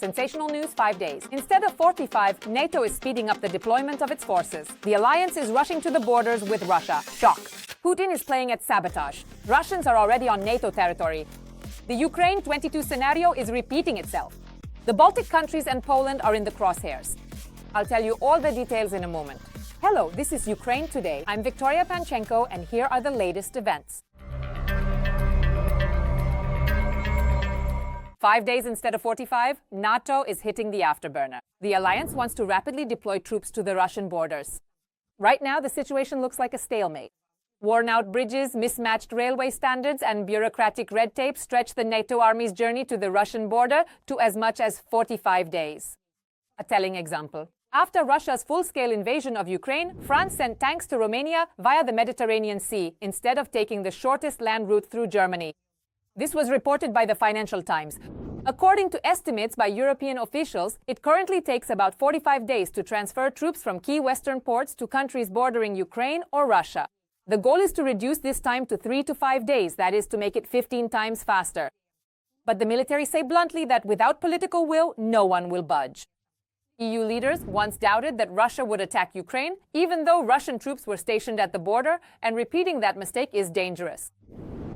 Sensational news 5 days. Instead of 45, Nato is speeding up the deployment of its forces. The alliance is rushing to the borders with Russia. Shock. Putin is playing at sabotage. Russians are already on NATO territory. The Ukraine 22 scenario is repeating itself. The Baltic countries and Poland are in the crosshairs. I'll tell you all the details in a moment. Hello, this is Ukraine Today. I'm Victoria Panchenko, and here are the latest events. 5 days instead of 45, NATO is hitting the afterburner. The alliance wants to rapidly deploy troops to the Russian borders. Right now, the situation looks like a stalemate. Worn-out bridges, mismatched railway standards, and bureaucratic red tape stretch the NATO army's journey to the Russian border to as much as 45 days. A telling example. After Russia's full-scale invasion of Ukraine, France sent tanks to Romania via the Mediterranean Sea instead of taking the shortest land route through Germany. This was reported by the Financial Times. According to estimates by European officials, it currently takes about 45 days to transfer troops from key Western ports to countries bordering Ukraine or Russia. The goal is to reduce this time to 3 to 5 days, that is, to make it 15 times faster. But the military say bluntly that without political will, no one will budge. EU leaders once doubted that Russia would attack Ukraine, even though Russian troops were stationed at the border, and repeating that mistake is dangerous.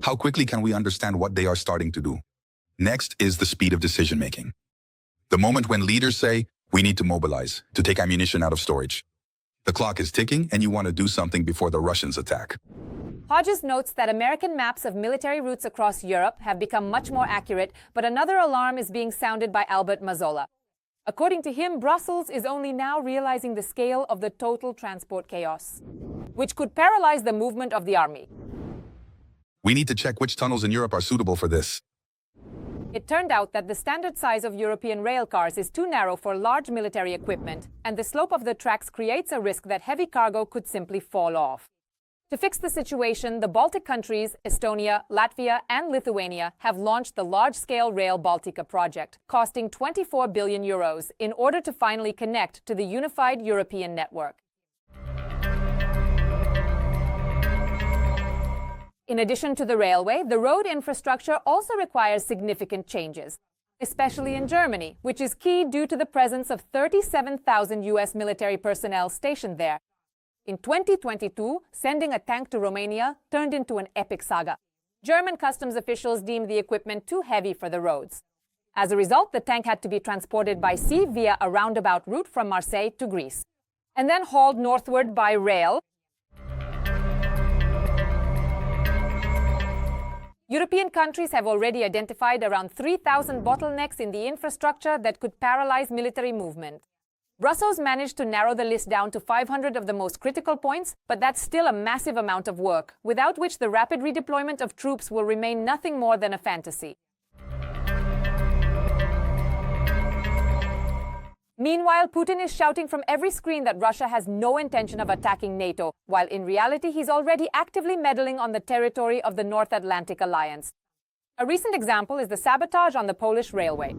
How quickly can we understand what they are starting to do? Next is the speed of decision-making. The moment when leaders say, we need to mobilize, to take ammunition out of storage. The clock is ticking and you want to do something before the Russians attack. Hodges notes that American maps of military routes across Europe have become much more accurate, but another alarm is being sounded by Albert Mazzola. According to him, Brussels is only now realizing the scale of the total transport chaos, which could paralyze the movement of the army. We need to check which tunnels in Europe are suitable for this. It turned out that the standard size of European rail cars is too narrow for large military equipment, and the slope of the tracks creates a risk that heavy cargo could simply fall off. To fix the situation, the Baltic countries, Estonia, Latvia, and Lithuania have launched the large-scale Rail Baltica project, costing 24 billion euros, in order to finally connect to the unified European network. In addition to the railway, the road infrastructure also requires significant changes, especially in Germany, which is key due to the presence of 37,000 US military personnel stationed there. In 2022, sending a tank to Romania turned into an epic saga. German customs officials deemed the equipment too heavy for the roads. As a result, the tank had to be transported by sea via a roundabout route from Marseille to Greece, and then hauled northward by rail. European countries have already identified around 3,000 bottlenecks in the infrastructure that could paralyze military movement. Brussels managed to narrow the list down to 500 of the most critical points, but that's still a massive amount of work, without which the rapid redeployment of troops will remain nothing more than a fantasy. Meanwhile, Putin is shouting from every screen that Russia has no intention of attacking NATO, while in reality he's already actively meddling on the territory of the North Atlantic Alliance. A recent example is the sabotage on the Polish railway.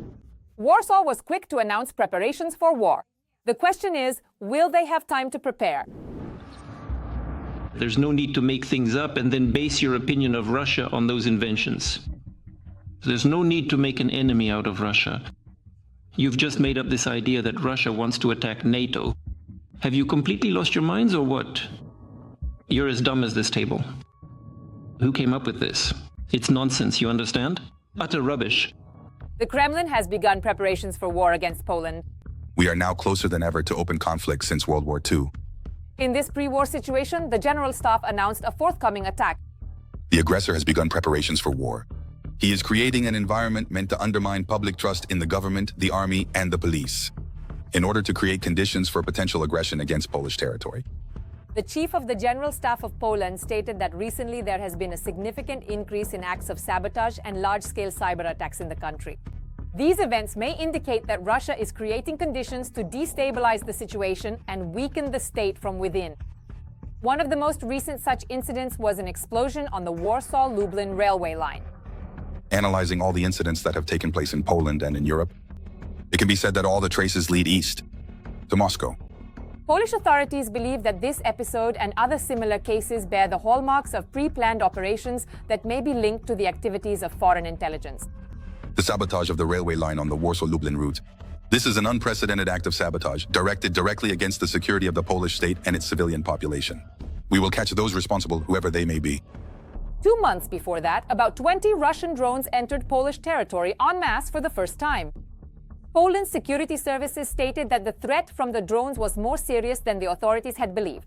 Warsaw was quick to announce preparations for war. The question is, will they have time to prepare? There's no need to make things up and then base your opinion of Russia on those inventions. There's no need to make an enemy out of Russia. You've just made up this idea that Russia wants to attack NATO. Have you completely lost your minds or what? You're as dumb as this table. Who came up with this? It's nonsense, you understand? Utter rubbish. The Kremlin has begun preparations for war against Poland. We are now closer than ever to open conflict since World War II. In this pre-war situation, the General Staff announced a forthcoming attack. The aggressor has begun preparations for war. He is creating an environment meant to undermine public trust in the government, the army, and the police, in order to create conditions for potential aggression against Polish territory. The chief of the General Staff of Poland stated that recently there has been a significant increase in acts of sabotage and large-scale cyber attacks in the country. These events may indicate that Russia is creating conditions to destabilize the situation and weaken the state from within. One of the most recent such incidents was an explosion on the Warsaw-Lublin railway line. Analyzing all the incidents that have taken place in Poland and in Europe, it can be said that all the traces lead east, to Moscow. Polish authorities believe that this episode and other similar cases bear the hallmarks of pre-planned operations that may be linked to the activities of foreign intelligence. the sabotage of the railway line on the Warsaw-Lublin route. This is an unprecedented act of sabotage directed directly against the security of the Polish state and its civilian population. We will catch those responsible, whoever they may be. 2 months before that, about 20 Russian drones entered Polish territory en masse for the first time. Poland's security services stated that the threat from the drones was more serious than the authorities had believed.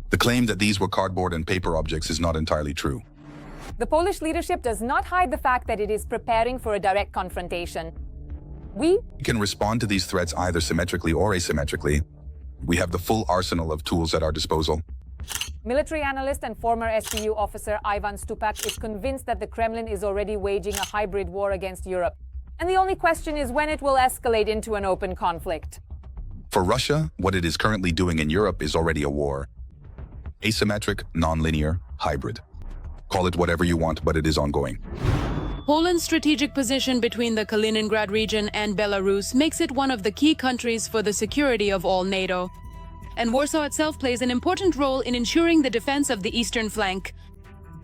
The claim that these were cardboard and paper objects is not entirely true. The Polish leadership does not hide the fact that it is preparing for a direct confrontation. We can respond to these threats either symmetrically or asymmetrically. We have the full arsenal of tools at our disposal. Military analyst and former SBU officer Ivan Stupak is convinced that the Kremlin is already waging a hybrid war against Europe. And the only question is when it will escalate into an open conflict. For Russia, what it is currently doing in Europe is already a war. Asymmetric, non-linear, hybrid. Call it whatever you want, but it is ongoing. Poland's strategic position between the Kaliningrad region and Belarus makes it one of the key countries for the security of all NATO. And Warsaw itself plays an important role in ensuring the defense of the eastern flank.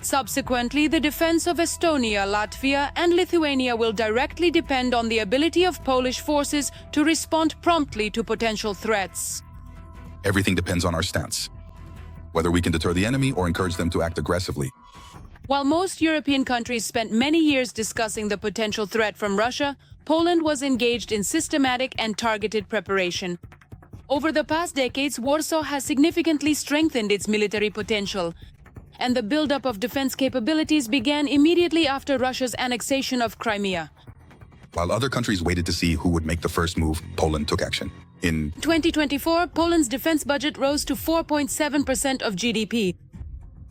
Subsequently, the defense of Estonia, Latvia, and Lithuania will directly depend on the ability of Polish forces to respond promptly to potential threats. Everything depends on our stance. Whether we can deter the enemy or encourage them to act aggressively. While most European countries spent many years discussing the potential threat from Russia, Poland was engaged in systematic and targeted preparation. Over the past decades, Warsaw has significantly strengthened its military potential, and the buildup of defense capabilities began immediately after Russia's annexation of Crimea. While other countries waited to see who would make the first move, Poland took action. In 2024, Poland's defense budget rose to 4.7% of GDP.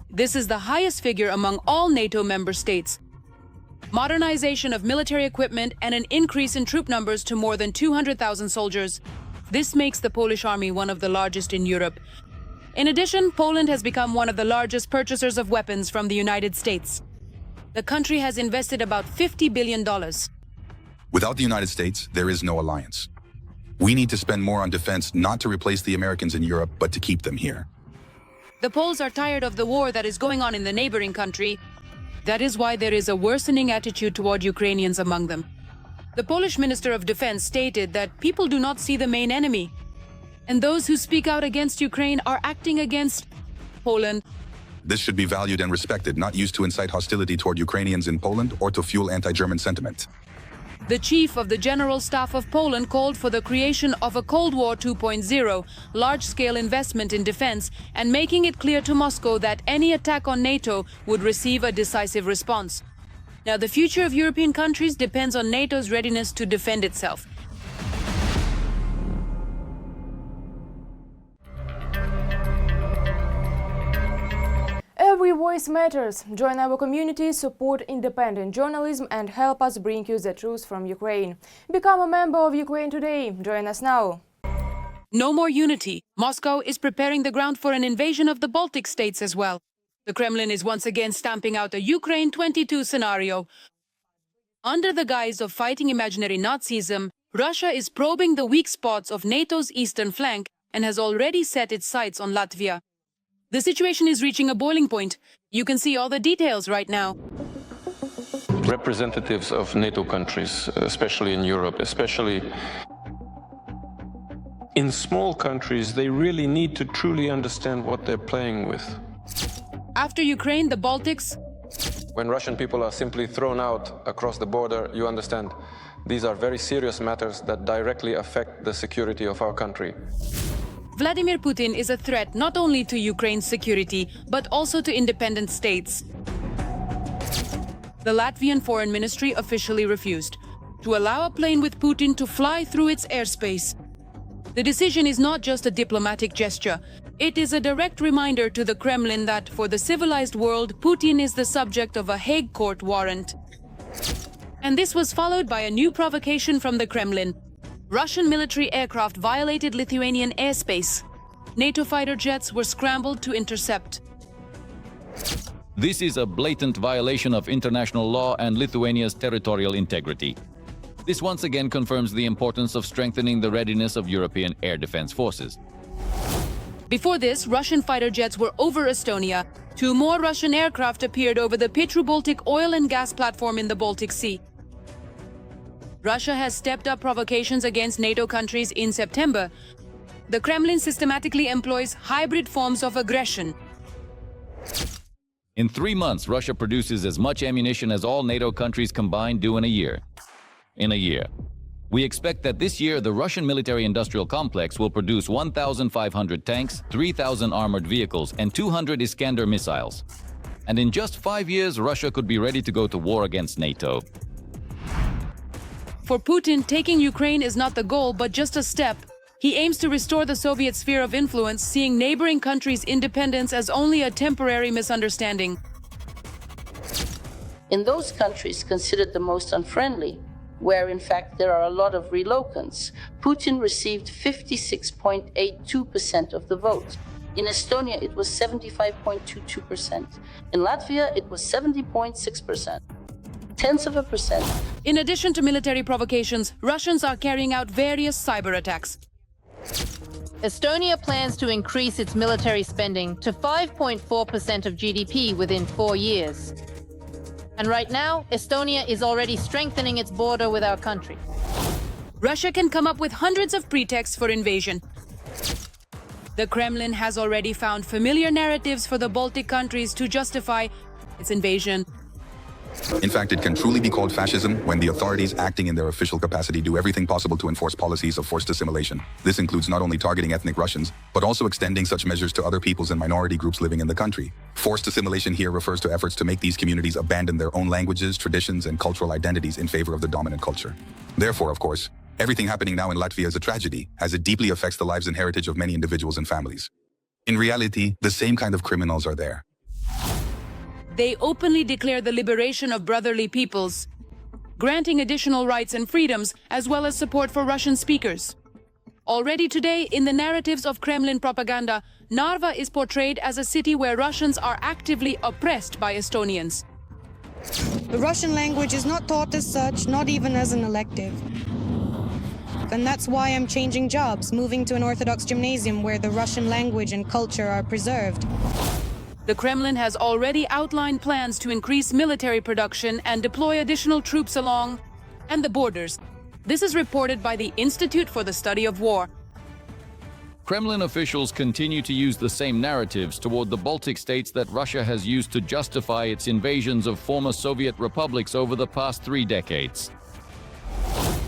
This is the highest figure among all NATO member states. Modernization of military equipment and an increase in troop numbers to more than 200,000 soldiers. This makes the Polish army one of the largest in Europe. In addition, Poland has become one of the largest purchasers of weapons from the United States. The country has invested about $50 billion. Without the United States, there is no alliance. We need to spend more on defense, not to replace the Americans in Europe, but to keep them here. The Poles are tired of the war that is going on in the neighboring country. That is why there is a worsening attitude toward Ukrainians among them. The Polish Minister of Defense stated that people do not see the main enemy. And those who speak out against Ukraine are acting against Poland. This should be valued and respected, not used to incite hostility toward Ukrainians in Poland or to fuel anti-German sentiment. The chief of the General Staff of Poland called for the creation of a Cold War 2.0, large-scale investment in defense, and making it clear to Moscow that any attack on NATO would receive a decisive response. Now, the future of European countries depends on NATO's readiness to defend itself. Every voice matters. Join our community, support independent journalism, and help us bring you the truth from Ukraine. Become a member of Ukraine today. Join us now. No more unity. Moscow is preparing the ground for an invasion of the Baltic states as well. The Kremlin is once again stamping out a Ukraine 22 scenario. Under the guise of fighting imaginary Nazism, Russia is probing the weak spots of NATO's eastern flank and has already set its sights on Latvia. The situation is reaching a boiling point. You can see all the details right now. Representatives of NATO countries, especially in Europe, especially in small countries, they really need to truly understand what they're playing with. After Ukraine, the Baltics. When Russian people are simply thrown out across the border, you understand, these are very serious matters that directly affect the security of our country. Vladimir Putin is a threat not only to Ukraine's security, but also to independent states. The Latvian Foreign Ministry officially refused to allow a plane with Putin to fly through its airspace. The decision is not just a diplomatic gesture. It is a direct reminder to the Kremlin that, for the civilized world, Putin is the subject of a Hague court warrant. And this was followed by a new provocation from the Kremlin. Russian military aircraft violated Lithuanian airspace. NATO fighter jets were scrambled to intercept. This is a blatant violation of international law and Lithuania's territorial integrity. This once again confirms the importance of strengthening the readiness of European air defense forces. Before this, Russian fighter jets were over Estonia. 2 more Russian aircraft appeared over the Petro-Baltic oil and gas platform in the Baltic Sea. Russia has stepped up provocations against NATO countries in September. The Kremlin systematically employs hybrid forms of aggression. In 3 months, Russia produces as much ammunition as all NATO countries combined do in a year. We expect that this year the Russian military-industrial complex will produce 1,500 tanks, 3,000 armored vehicles, and 200 Iskander missiles. And in just 5 years, Russia could be ready to go to war against NATO. For Putin, taking Ukraine is not the goal, but just a step. He aims to restore the Soviet sphere of influence, seeing neighboring countries' independence as only a temporary misunderstanding. In those countries considered the most unfriendly, where in fact there are a lot of relocants, Putin received 56.82% of the vote. In Estonia, it was 75.22%. In Latvia, it was 70.6%. Tenths of a percent. In addition to military provocations, Russians are carrying out various cyber attacks. Estonia plans to increase its military spending to 5.4% of GDP within 4 years. And right now, Estonia is already strengthening its border with our country. Russia can come up with hundreds of pretexts for invasion. The Kremlin has already found familiar narratives for the Baltic countries to justify its invasion. In fact, it can truly be called fascism when the authorities acting in their official capacity do everything possible to enforce policies of forced assimilation. This includes not only targeting ethnic Russians, but also extending such measures to other peoples and minority groups living in the country. Forced assimilation here refers to efforts to make these communities abandon their own languages, traditions, and cultural identities in favor of the dominant culture. Therefore, of course, everything happening now in Latvia is a tragedy, as it deeply affects the lives and heritage of many individuals and families. In reality, the same kind of criminals are there. They openly declare the liberation of brotherly peoples, granting additional rights and freedoms, as well as support for Russian speakers. Already today, in the narratives of Kremlin propaganda, Narva is portrayed as a city where Russians are actively oppressed by Estonians. The Russian language is not taught as such, not even as an elective. And that's why I'm changing jobs, moving to an Orthodox gymnasium where the Russian language and culture are preserved. The Kremlin has already outlined plans to increase military production and deploy additional troops along the borders. This is reported by the Institute for the Study of War. Kremlin officials continue to use the same narratives toward the Baltic states that Russia has used to justify its invasions of former Soviet republics over the past 3 decades.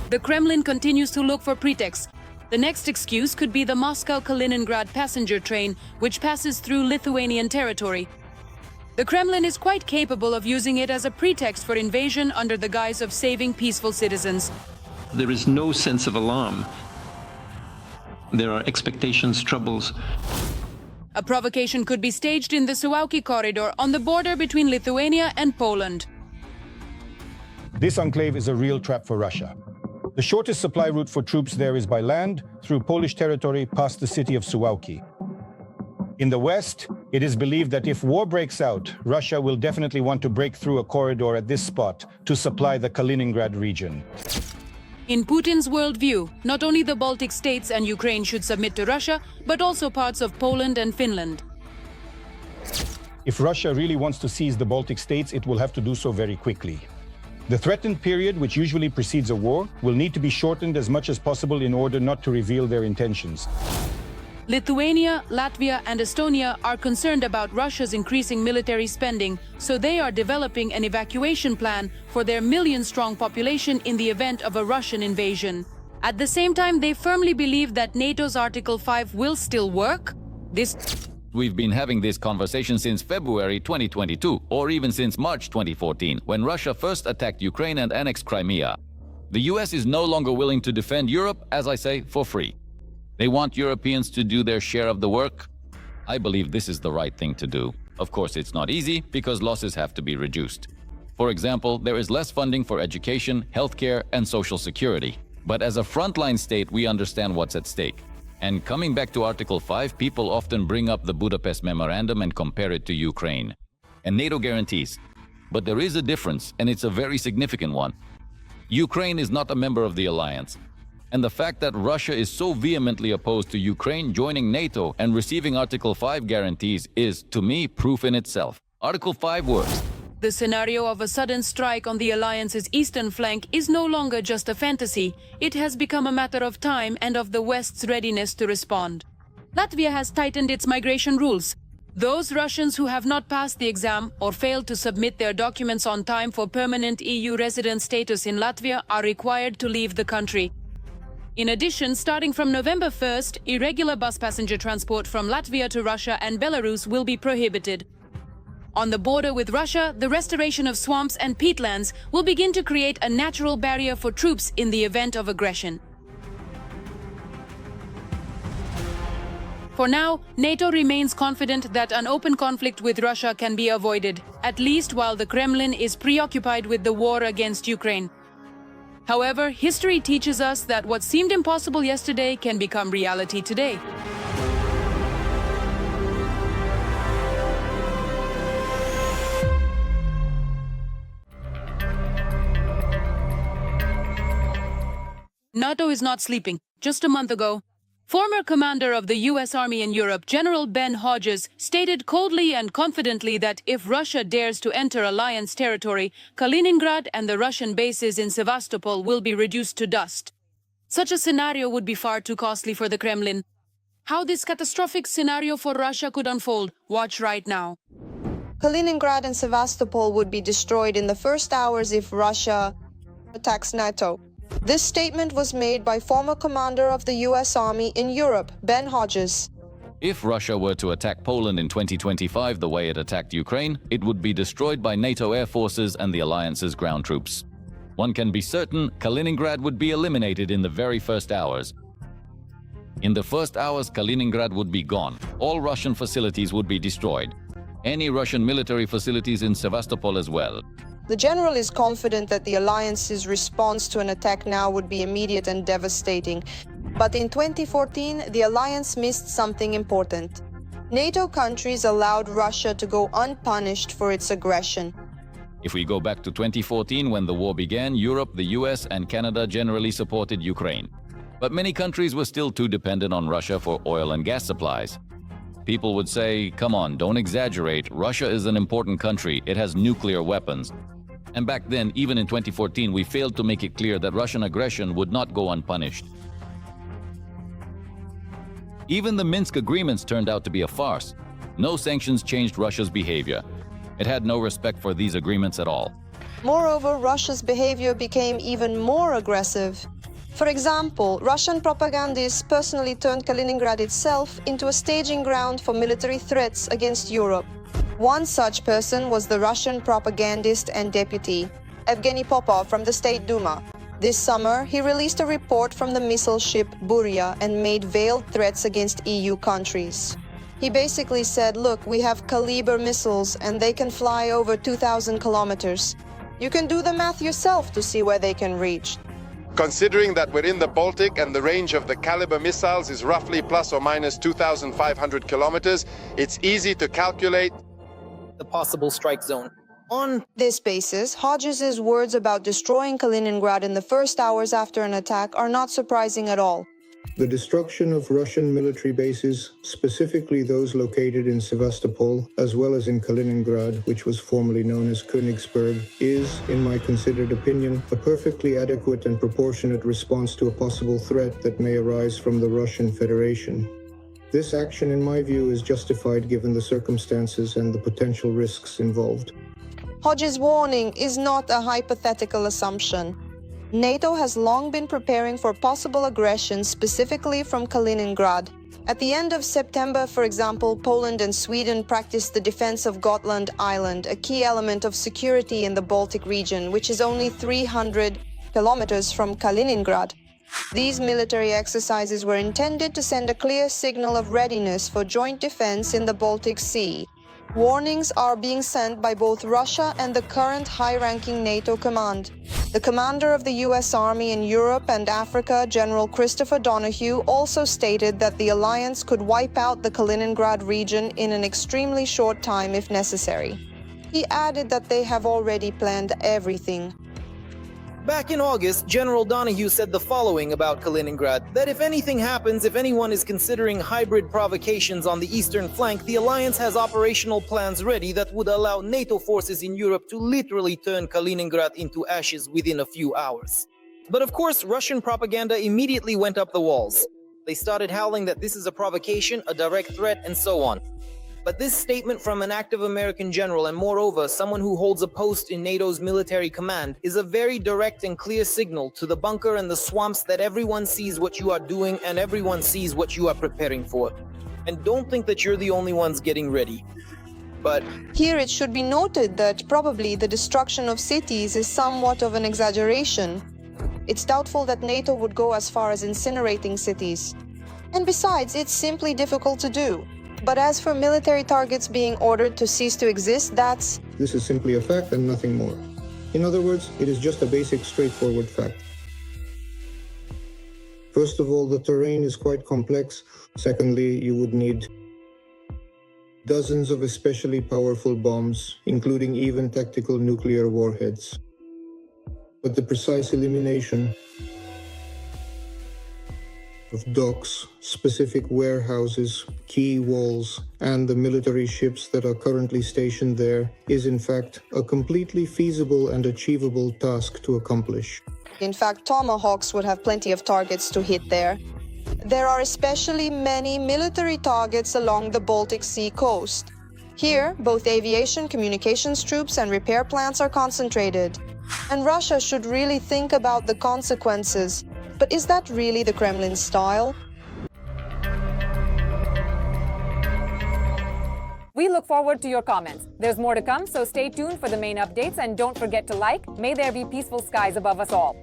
The Kremlin continues to look for pretexts. The next excuse could be the Moscow-Kaliningrad passenger train, which passes through Lithuanian territory. The Kremlin is quite capable of using it as a pretext for invasion under the guise of saving peaceful citizens. There is no sense of alarm. There are expectations, troubles. A provocation could be staged in the Suwałki corridor on the border between Lithuania and Poland. This enclave is a real trap for Russia. The shortest supply route for troops there is by land, through Polish territory, past the city of Suwałki. In the west, it is believed that if war breaks out, Russia will definitely want to break through a corridor at this spot to supply the Kaliningrad region. In Putin's worldview, not only the Baltic states and Ukraine should submit to Russia, but also parts of Poland and Finland. If Russia really wants to seize the Baltic states, it will have to do so very quickly. The threatened period, which usually precedes a war, will need to be shortened as much as possible in order not to reveal their intentions. Lithuania, Latvia, and Estonia are concerned about Russia's increasing military spending, so they are developing an evacuation plan for their million-strong population in the event of a Russian invasion. At the same time, they firmly believe that NATO's Article 5 will still work. We've been having this conversation since February 2022, or even since March 2014, when Russia first attacked Ukraine and annexed Crimea. The US is no longer willing to defend Europe, as I say, for free. They want Europeans to do their share of the work. I believe this is the right thing to do. Of course, it's not easy, because losses have to be reduced. For example, there is less funding for education, healthcare, and social security. But as a frontline state, we understand what's at stake. And coming back to Article 5, people often bring up the Budapest Memorandum and compare it to Ukraine and NATO guarantees. But there is a difference, and it's a very significant one. Ukraine is not a member of the alliance. And the fact that Russia is so vehemently opposed to Ukraine joining NATO and receiving Article 5 guarantees is, to me, proof in itself. Article 5 works. The scenario of a sudden strike on the alliance's eastern flank is no longer just a fantasy. It has become a matter of time and of the West's readiness to respond. Latvia has tightened its migration rules. Those Russians who have not passed the exam or failed to submit their documents on time for permanent EU resident status in Latvia are required to leave the country. In addition, starting from November 1st, irregular bus passenger transport from Latvia to Russia and Belarus will be prohibited. On the border with Russia, the restoration of swamps and peatlands will begin to create a natural barrier for troops in the event of aggression. For now, NATO remains confident that an open conflict with Russia can be avoided, at least while the Kremlin is preoccupied with the war against Ukraine. However, history teaches us that what seemed impossible yesterday can become reality today. NATO is not sleeping. Just a month ago, former commander of the US Army in Europe, General Ben Hodges, stated coldly and confidently that if Russia dares to enter alliance territory, Kaliningrad and the Russian bases in Sevastopol will be reduced to dust. Such a scenario would be far too costly for the Kremlin. How this catastrophic scenario for Russia could unfold, watch right now. Kaliningrad and Sevastopol would be destroyed in the first hours if Russia attacks NATO. This statement was made by former commander of the US Army in Europe, Ben Hodges. If Russia were to attack Poland in 2025 the way it attacked Ukraine, it would be destroyed by NATO air forces and the alliance's ground troops. One can be certain Kaliningrad would be eliminated in the very first hours. In the first hours, Kaliningrad would be gone. All Russian facilities would be destroyed. Any Russian military facilities in Sevastopol as well. The general is confident that the alliance's response to an attack now would be immediate and devastating. But in 2014, the alliance missed something important. NATO countries allowed Russia to go unpunished for its aggression. If we go back to 2014, when the war began, Europe, the US, and Canada generally supported Ukraine. But many countries were still too dependent on Russia for oil and gas supplies. People would say, come on, don't exaggerate. Russia is an important country. It has nuclear weapons. And back then, even in 2014, we failed to make it clear that Russian aggression would not go unpunished. Even the Minsk agreements turned out to be a farce. No sanctions changed Russia's behavior. It had no respect for these agreements at all. Moreover, Russia's behavior became even more aggressive. For example, Russian propagandists personally turned Kaliningrad itself into a staging ground for military threats against Europe. One such person was the Russian propagandist and deputy, Evgeny Popov from the State Duma. This summer, he released a report from the missile ship Buria and made veiled threats against EU countries. He basically said, look, we have Kaliber missiles and they can fly over 2,000 kilometers. You can do the math yourself to see where they can reach. Considering that we're in the Baltic and the range of the Kaliber missiles is roughly plus or minus 2,500 kilometers, it's easy to calculate the possible strike zone. On this basis, Hodges' words about destroying Kaliningrad in the first hours after an attack are not surprising at all. The destruction of Russian military bases, specifically those located in Sevastopol, as well as in Kaliningrad, which was formerly known as Königsberg, is, in my considered opinion, a perfectly adequate and proportionate response to a possible threat that may arise from the Russian Federation. This action, in my view, is justified given the circumstances and the potential risks involved. Hodges' warning is not a hypothetical assumption. NATO has long been preparing for possible aggression, specifically from Kaliningrad. At the end of September, for example, Poland and Sweden practiced the defense of Gotland Island, a key element of security in the Baltic region, which is only 300 kilometers from Kaliningrad. These military exercises were intended to send a clear signal of readiness for joint defense in the Baltic Sea. Warnings are being sent by both Russia and the current high-ranking NATO command. The commander of the US Army in Europe and Africa, General Christopher Donahue, also stated that the alliance could wipe out the Kaliningrad region in an extremely short time if necessary. He added that they have already planned everything. Back in August, General Donahue said the following about Kaliningrad, that if anything happens, if anyone is considering hybrid provocations on the eastern flank, the alliance has operational plans ready that would allow NATO forces in Europe to literally turn Kaliningrad into ashes within a few hours. But of course, Russian propaganda immediately went up the walls. They started howling that this is a provocation, a direct threat, and so on. But this statement from an active American general, and moreover, someone who holds a post in NATO's military command, is a very direct and clear signal to the bunker and the swamps that everyone sees what you are doing and everyone sees what you are preparing for. And don't think that you're the only ones getting ready. But here it should be noted that probably the destruction of cities is somewhat of an exaggeration. It's doubtful that NATO would go as far as incinerating cities. And besides, it's simply difficult to do. But as for military targets being ordered to cease to exist, that's... This is simply a fact and nothing more. In other words, it is just a basic, straightforward fact. First of all, the terrain is quite complex. Secondly, you would need dozens of especially powerful bombs, including even tactical nuclear warheads. But the precise elimination of docks, specific warehouses, key walls, and the military ships that are currently stationed there is in fact a completely feasible and achievable task to accomplish. In fact, Tomahawks would have plenty of targets to hit there. There are especially many military targets along the Baltic Sea coast. Here, both aviation, communications troops, and repair plants are concentrated. And Russia should really think about the consequences. But is that really the Kremlin's style? We look forward to your comments. There's more to come, so stay tuned for the main updates and don't forget to like. May there be peaceful skies above us all.